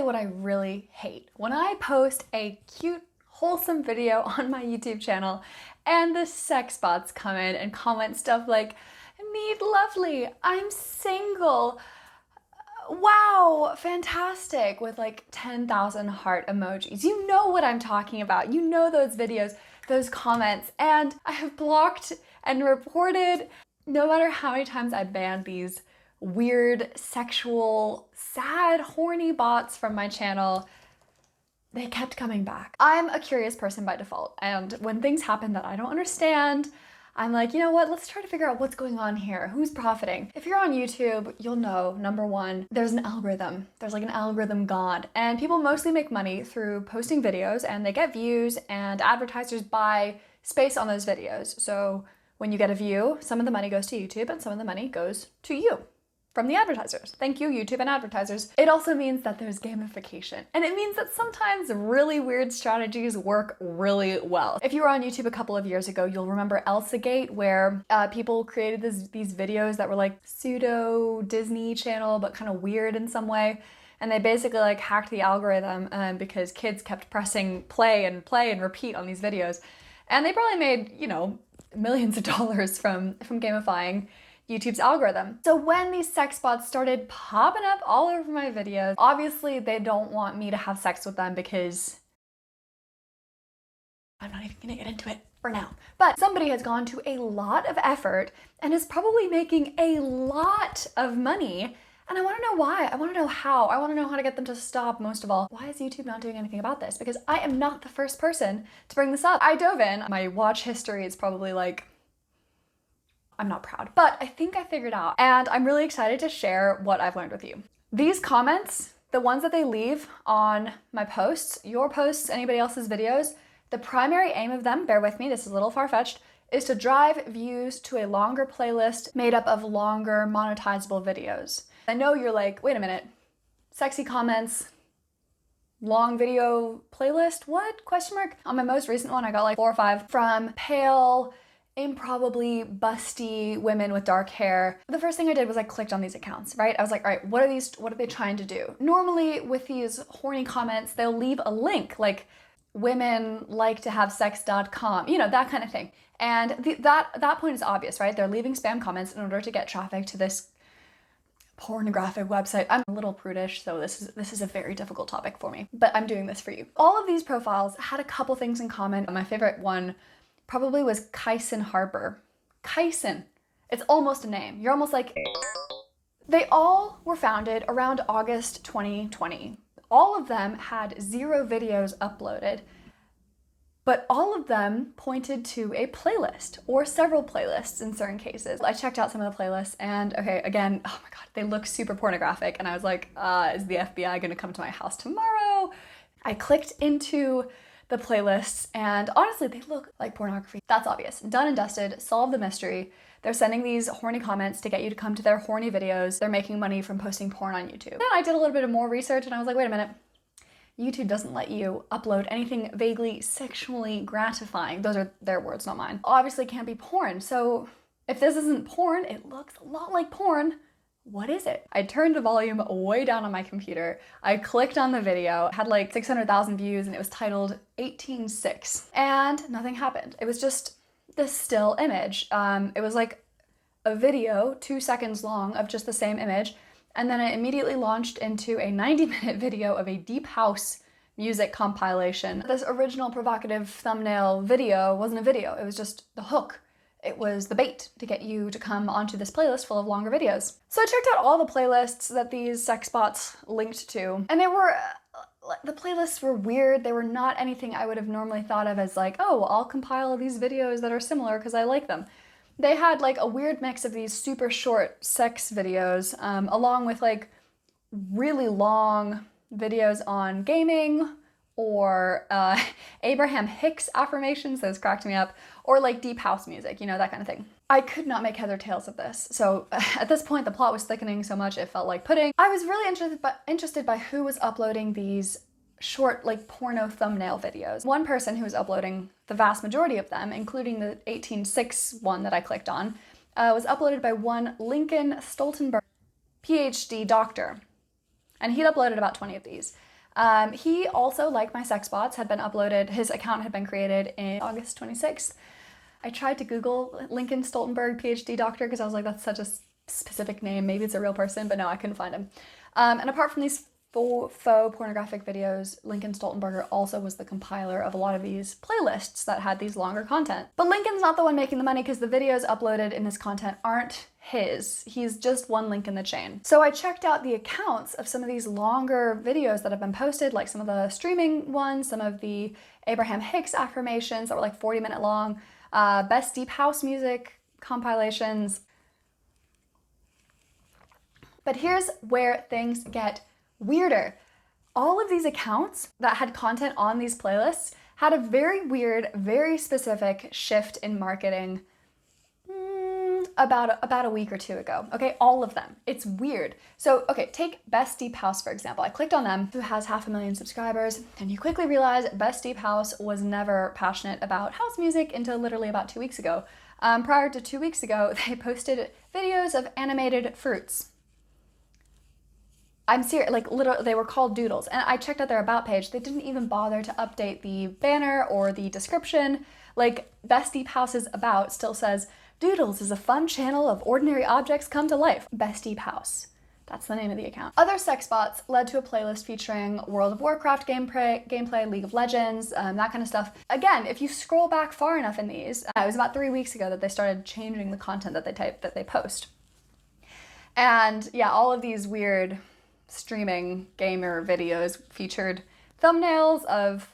what I really hate? When I post a cute, wholesome video on my YouTube channel and the sex bots come in and comment stuff like, "Need lovely, I'm single, wow, fantastic," with like 10,000 heart emojis. You know what I'm talking about. You know those videos, those comments, and I have blocked and reported. No matter how many times I banned these weird, sexual, sad, horny bots from my channel, they kept coming back. I'm a curious person by default, and when things happen that I don't understand, I'm like, you know what, let's try to figure out what's going on here. Who's profiting? If you're on YouTube, you'll know, number one, there's an algorithm. There's like an algorithm god, and people mostly make money through posting videos, and they get views, and advertisers buy space on those videos. So when you get a view, some of the money goes to YouTube and some of the money goes to you from the advertisers. Thank you, YouTube and advertisers. It also means that there's gamification, and it means that sometimes really weird strategies work really well. If you were on YouTube a couple of years ago, you'll remember ElsaGate, where people created these videos that were like pseudo Disney Channel, but kind of weird in some way. And they basically like hacked the algorithm because kids kept pressing play and repeat on these videos. And they probably made, you know, millions of dollars from gamifying YouTube's algorithm. So when these sex bots started popping up all over my videos, obviously they don't want me to have sex with them because I'm not even gonna get into it for now. But somebody has gone to a lot of effort and is probably making a lot of money. And I wanna know why, I wanna know how, I wanna know how to get them to stop. Most of all, why is YouTube not doing anything about this? Because I am not the first person to bring this up. I dove in, my watch history is probably like, I'm not proud, but I think I figured out, and I'm really excited to share what I've learned with you. These comments, the ones that they leave on my posts, your posts, anybody else's videos, the primary aim of them, bear with me, this is a little far-fetched, is to drive views to a longer playlist made up of longer monetizable videos. I know you're like, wait a minute, sexy comments, long video playlist, what? Question mark? On my most recent one, I got like 4 or 5 from pale, improbably busty women with dark hair. The first thing I did was I clicked on these accounts, right? I was like, all right, what are they trying to do? Normally with these horny comments, they'll leave a link like women like to have sex.com, you know, that kind of thing. And that point is obvious, right? They're leaving spam comments in order to get traffic to this pornographic website. I'm a little prudish, so this is a very difficult topic for me, but I'm doing this for you. All of these profiles had a couple things in common. My favorite one probably was Kyson Harper. Kyson. It's almost a name. You're almost like... They all were founded around August 2020. All of them had 0 videos uploaded, but all of them pointed to a playlist or several playlists in certain cases. I checked out some of the playlists and, okay, again, oh my God, they look super pornographic. And I was like, is the FBI gonna come to my house tomorrow? I clicked into the playlists, and honestly, they look like pornography. That's obvious. Done and dusted, solve the mystery. They're sending these horny comments to get you to come to their horny videos. They're making money from posting porn on YouTube. Then I did a little bit of more research and I was like, wait a minute. YouTube doesn't let you upload anything vaguely sexually gratifying. Those are their words, not mine. Obviously can't be porn. So if this isn't porn, it looks a lot like porn. What is it? I turned the volume way down on my computer. I clicked on the video, it had like 600,000 views, and it was titled 18:6, and nothing happened. It was just this still image. It was like a video, 2 seconds long, of just the same image, and then it immediately launched into a 90-minute video of a deep house music compilation. This original provocative thumbnail video wasn't a video, it was just the hook. It was the bait to get you to come onto this playlist full of longer videos. So I checked out all the playlists that these sex bots linked to, and the playlists were weird. They were not anything I would have normally thought of as like, oh, I'll compile these videos that are similar because I like them. They had like a weird mix of these super short sex videos, along with like really long videos on gaming, or Abraham Hicks affirmations, those cracked me up, or like deep house music, you know, that kind of thing. I could not make head or tails of this. So at this point, the plot was thickening so much it felt like pudding. I was really interested by who was uploading these short, like porno thumbnail videos. One person who was uploading the vast majority of them, including the 18:6 one that I clicked on, was uploaded by one Lincoln Stoltenberg, PhD doctor. And he'd uploaded about 20 of these. He also, like my sex bots, had been uploaded, his account had been created in August 26th. I tried to Google Lincoln Stoltenberg, PhD doctor, because I was like, that's such a specific name. Maybe it's a real person, but no, I couldn't find him. And apart from these faux pornographic videos, Lincoln Stoltenberger also was the compiler of a lot of these playlists that had these longer content. But Lincoln's not the one making the money because the videos uploaded in his content aren't his. He's just one link in the chain. So I checked out the accounts of some of these longer videos that have been posted, like some of the streaming ones, some of the Abraham Hicks affirmations that were like 40-minute long, best deep house music compilations. But here's where things get weirder. All of these accounts that had content on these playlists had a very weird, very specific shift in marketing about a week or two ago. Okay, all of them. It's weird. So, okay, take Best Deep House, for example. I clicked on them, who has 500,000 subscribers, and you quickly realize Best Deep House was never passionate about house music until literally about 2 weeks ago. Prior to 2 weeks ago, they posted videos of animated fruits. I'm serious, like literally, they were called doodles. And I checked out their about page. They didn't even bother to update the banner or the description. Like Best Deep House's about still says, Doodles is a fun channel of ordinary objects come to life. Best Deep House. That's the name of the account. Other sex bots led to a playlist featuring World of Warcraft gameplay, League of Legends, that kind of stuff. Again, if you scroll back far enough in these, it was about 3 weeks ago that they started changing the content that they post. And yeah, all of these weird streaming gamer videos featured thumbnails of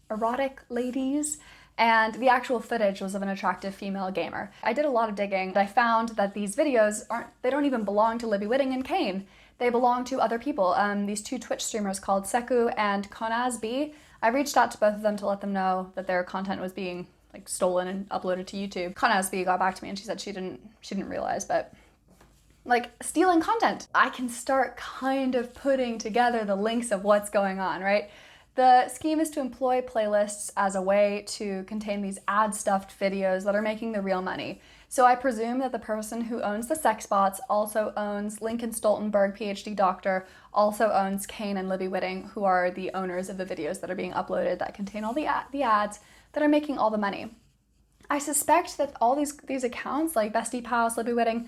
erotic ladies, and the actual footage was of an attractive female gamer. I did a lot of digging, and I found that these videos they don't even belong to Libby Whitting and Kane. They belong to other people. These two Twitch streamers called Seku and Konazb. I reached out to both of them to let them know that their content was being like stolen and uploaded to YouTube. Konazb got back to me and she said she didn't realize, but like stealing content. I can start kind of putting together the links of what's going on, right? The scheme is to employ playlists as a way to contain these ad-stuffed videos that are making the real money. So I presume that the person who owns the sex bots also owns Lincoln Stoltenberg, PhD doctor, also owns Kane and Libby Whitting, who are the owners of the videos that are being uploaded that contain all the ads that are making all the money. I suspect that all these accounts, like Best Deep House, Libby Whitting,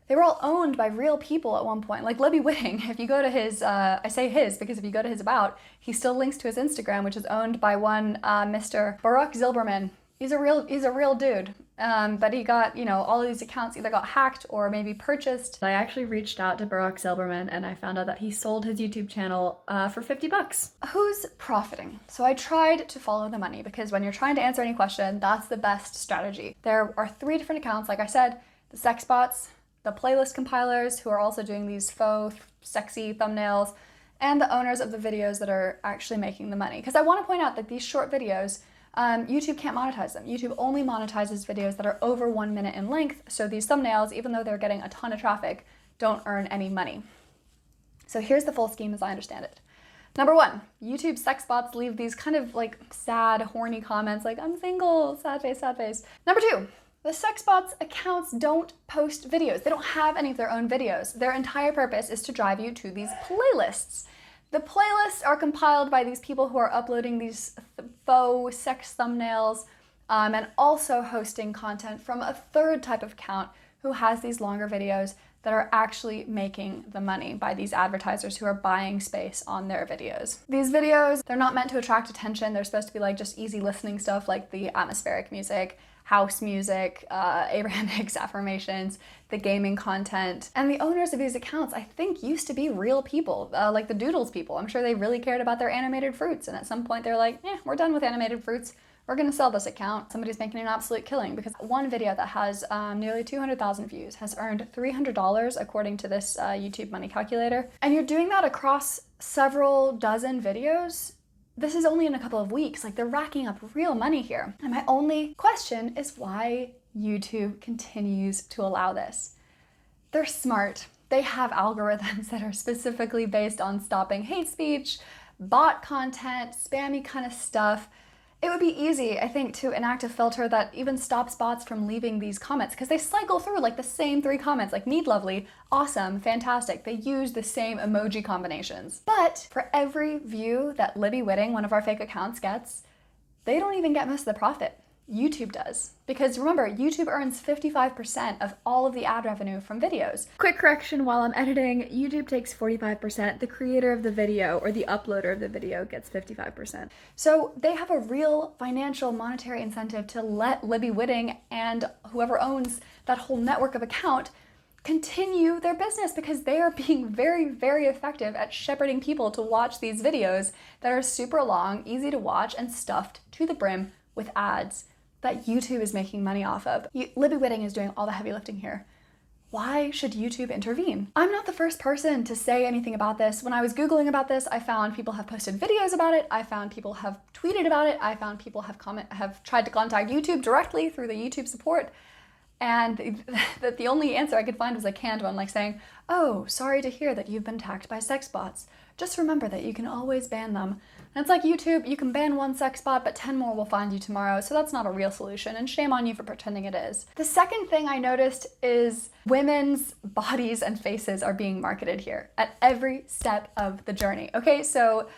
they were all owned by real people at one point. Like Libby Whitting, if you go to his, I say his because if you go to his about, he still links to his Instagram, which is owned by one Mr. Baruch Zilberman. He's a real dude. But he got, all of these accounts either got hacked or maybe purchased. I actually reached out to Baruch Zilberman and I found out that he sold his YouTube channel for $50. Who's profiting? So I tried to follow the money because when you're trying to answer any question, that's the best strategy. There are 3 different accounts, like I said, the sex bots, the playlist compilers who are also doing these faux sexy thumbnails, and the owners of the videos that are actually making the money. Because I want to point out that these short videos, YouTube can't monetize them. YouTube only monetizes videos that are over 1 minute in length, so these thumbnails, even though they're getting a ton of traffic, don't earn any money. So here's the full scheme as I understand it. Number 1, YouTube sex bots leave these kind of like sad, horny comments like, I'm single, sad face, sad face. Number 2, the sex bots accounts don't post videos. They don't have any of their own videos. Their entire purpose is to drive you to these playlists. The playlists are compiled by these people who are uploading these faux sex thumbnails and also hosting content from a third type of account who has these longer videos that are actually making the money by these advertisers who are buying space on their videos. These videos, they're not meant to attract attention. They're supposed to be like just easy listening stuff like the atmospheric music, house music, Abraham Hicks affirmations, the gaming content. And the owners of these accounts, I think, used to be real people, like the Doodles people. I'm sure they really cared about their animated fruits. And at some point they're like, we're done with animated fruits. We're gonna sell this account. Somebody's making an absolute killing because one video that has nearly 200,000 views has earned $300 according to this YouTube money calculator. And you're doing that across several dozen videos. This is only in a couple of weeks. Like, they're racking up real money here. And my only question is why YouTube continues to allow this. They're smart. They have algorithms that are specifically based on stopping hate speech, bot content, spammy kind of stuff. It would be easy, I think, to enact a filter that even stops bots from leaving these comments, because they cycle through like the same 3 comments, like need lovely, awesome, fantastic. They use the same emoji combinations. But for every view that Libby Whitting, one of our fake accounts, gets, they don't even get most of the profit. YouTube does. Because remember, YouTube earns 55% of all of the ad revenue from videos. Quick correction while I'm editing, YouTube takes 45%, the creator of the video or the uploader of the video gets 55%. So they have a real financial monetary incentive to let Libby Whitting and whoever owns that whole network of account continue their business, because they are being very, very effective at shepherding people to watch these videos that are super long, easy to watch, and stuffed to the brim with ads that YouTube is making money off of. Libby Whitting is doing all the heavy lifting here. Why should YouTube intervene? I'm not the first person to say anything about this. When I was Googling about this, I found people have posted videos about it. I found people have tweeted about it. I found people have tried to contact YouTube directly through the YouTube support. And the only answer I could find was a canned one, like saying, "Oh, sorry to hear that you've been attacked by sex bots. Just remember that you can always ban them." And it's like, YouTube, you can ban 1 sex bot, but 10 more will find you tomorrow, so that's not a real solution, and shame on you for pretending it is. The second thing I noticed is women's bodies and faces are being marketed here at every step of the journey. Okay, so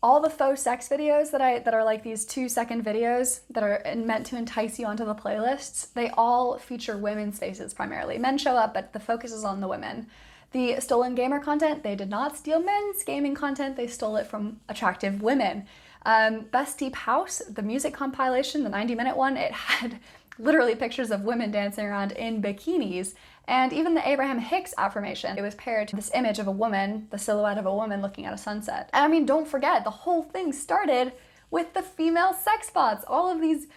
all the faux sex videos that are like these 2-second videos that are meant to entice you onto the playlists, they all feature women's faces primarily. Men show up, but the focus is on the women. The stolen gamer content, they did not steal men's gaming content, they stole it from attractive women. Best Deep House, the music compilation, the 90-minute one, it had literally pictures of women dancing around in bikinis. And even the Abraham Hicks affirmation, it was paired to this image of a woman, the silhouette of a woman looking at a sunset. And I mean, don't forget, the whole thing started with the female sex bots. All of these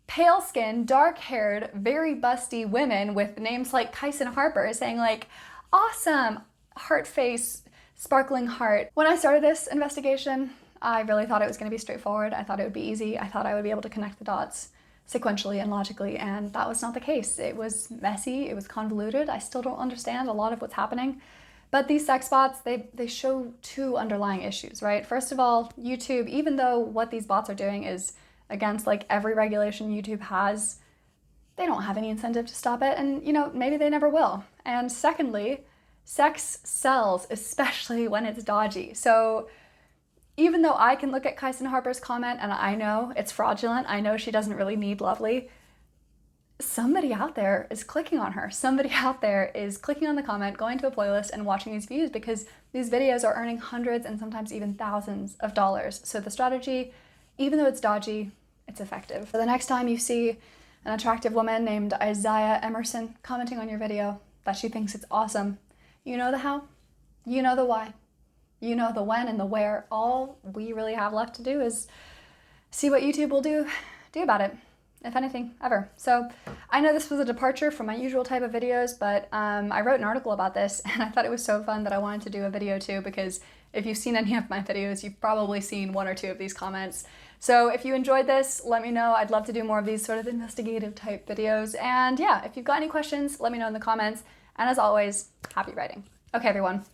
pale-skinned, dark-haired, very busty women with names like Kyson Harper saying like, "Awesome, heart face, sparkling heart." When I started this investigation, I really thought it was going to be straightforward. I thought it would be easy. I thought I would be able to connect the dots sequentially and logically, and that was not the case. It was messy, it was convoluted. I still don't understand a lot of what's happening. But these sex bots, they show 2 underlying issues, right? First of all, YouTube, even though what these bots are doing is against like every regulation YouTube has, they don't have any incentive to stop it, and maybe they never will. And secondly, sex sells, especially when it's dodgy. So even though I can look at Kyson Harper's comment and I know it's fraudulent, I know she doesn't really need lovely, somebody out there is clicking on her. Somebody out there is clicking on the comment, going to a playlist and watching these views, because these videos are earning hundreds and sometimes even thousands of dollars. So the strategy, even though it's dodgy, it's effective. So the next time you see an attractive woman named Isaiah Emerson commenting on your video that she thinks it's awesome, you know the how, you know the why, you know the when and the where. All we really have left to do is see what YouTube will do about it, if anything, ever. So I know this was a departure from my usual type of videos, but I wrote an article about this and I thought it was so fun that I wanted to do a video too, because if you've seen any of my videos, you've probably seen 1 or 2 of these comments. So if you enjoyed this, let me know. I'd love to do more of these sort of investigative type videos. And yeah, if you've got any questions, let me know in the comments. And as always, happy writing. Okay, everyone.